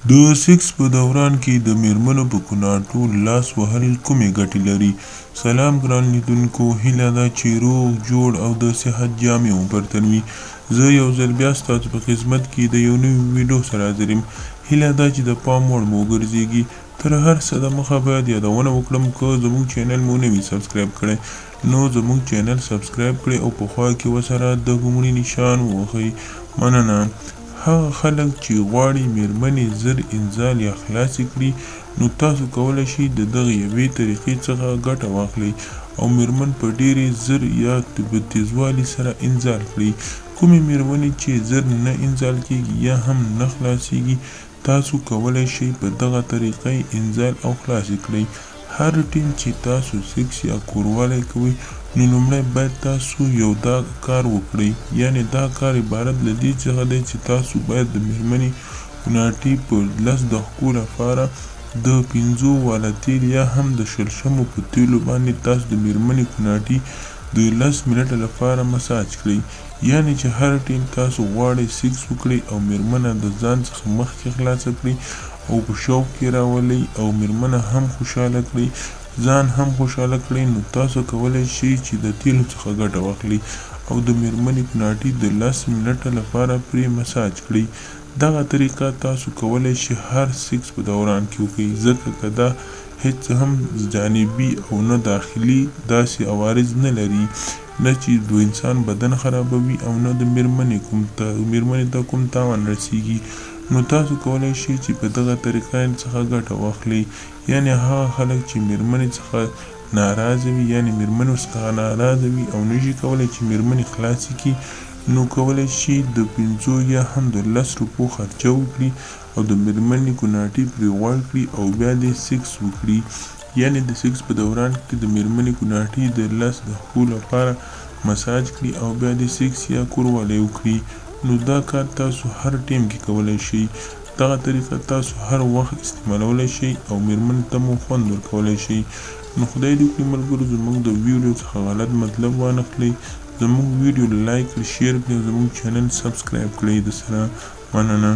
د سیکس په دوران کې د میرمنو په کناټو لاس وهل کومې ګټې لري؟ سلام ګران لیدونکو، هیله ده چې روغ جوړ او د صحت جامې مو برتن وي. زه یو ځل بیا ستاسو په خدمت کې د یو نوي ویډیو سره حاضر یم. هیله ده چې د پام وړ مو وګرځېږي. تر هر څه دمخه باید یادونه وکړم که زموږ چینل مو نه وي سبسکرایب کړی نو زموږ چینل سبسکرایب کړئ او په خوا کې ورسره د ګومړي نشان ووهئ. مننه. هغه خلک چې غواړي میرمنې زر انزال یا خلاصې کړي نو تاسو کولی شئ د دغې یوې طریقې څخه ګټه واخلئ او میرمن په ډیرې زر یا په تیزوالي سره انزال کړئ. کومې میرمنې چې زر نه انزال کیږي یا هم نه خلاصیږي تاسو کولی شئ په دغه طریقه انزال او خلاصې کړئ. هر ټیم چې تاسو سیکس یا کوروالی کوئ نو لومړی باید تاسو یو دا کار وکړئ، یعنې دا کار عبارت له دې څخه دی چې تاسو باید د میرمنې کناټي په 10 دقیقو لپاره د 5 واله تیل یا هم د شلشمو په تیلو باندې تاسو د میرمنې کناټي د 10 منټه لپاره مساج کړئ. یعنې چې هر ټیم تاسو غواړئ سیکس وکړئ او میرمنه د ځان څخه مخکې خلاصه کړئ او په شوق کې راولئ او میرمنه هم خوشحاله کړئ، ځان هم خوشحاله کړئ، نو تاسو کولی شئ چې د تیلو څخه ګټه واخلئ او د میرمنې کناټي د 10 منټه لپاره پرې مساج کړئ. دغه طریقه تاسو کولی شئ هر سیکس په دوران کې وکړئ، ځکه که دا هیڅ هم جانبي او نه داخلي داسې عوارض نه لري، نه چې د انسان بدن خرابوي او نه د میرمنې ته کوم تاوان رسیږي. نو تاسو کولی شئ چې په دغه طریقه څخه ګټه واخلئ. یعنې هغه خلک چې میرمنې څخه ناراضه وي، یعنې میرمنې ورڅخه ناراضه وي او نشي کولی چې میرمنې خلاصې کړي، نو کولی شي د 5 یا هم د 10 روپو خرچه وکړي او د میرمنې کناټي پرې غوړ کړي او بیا دې سیکس وکړي. یعنې د سیکس په دوران کې د میرمنې کناټي د 10 دقیقو لپاره مساج کړي او بیا دې سیکس یا کوروالی وکړي. نو دا کار تاسو هر ټیم کې کولی شئ. دغه طریقه تاسو هر وخت استعمالولی شئ او میرمنې ته مو خوند ورکولی شئ. نو خدای دې وکړي ملګرو زموږ د ویډیو څخه غلط مطلب وانخلئ. زموږ ویډیو لایک کړئ، شیر کړئ او زموږ چینل سبسکرایب کړئ. د سره مننه.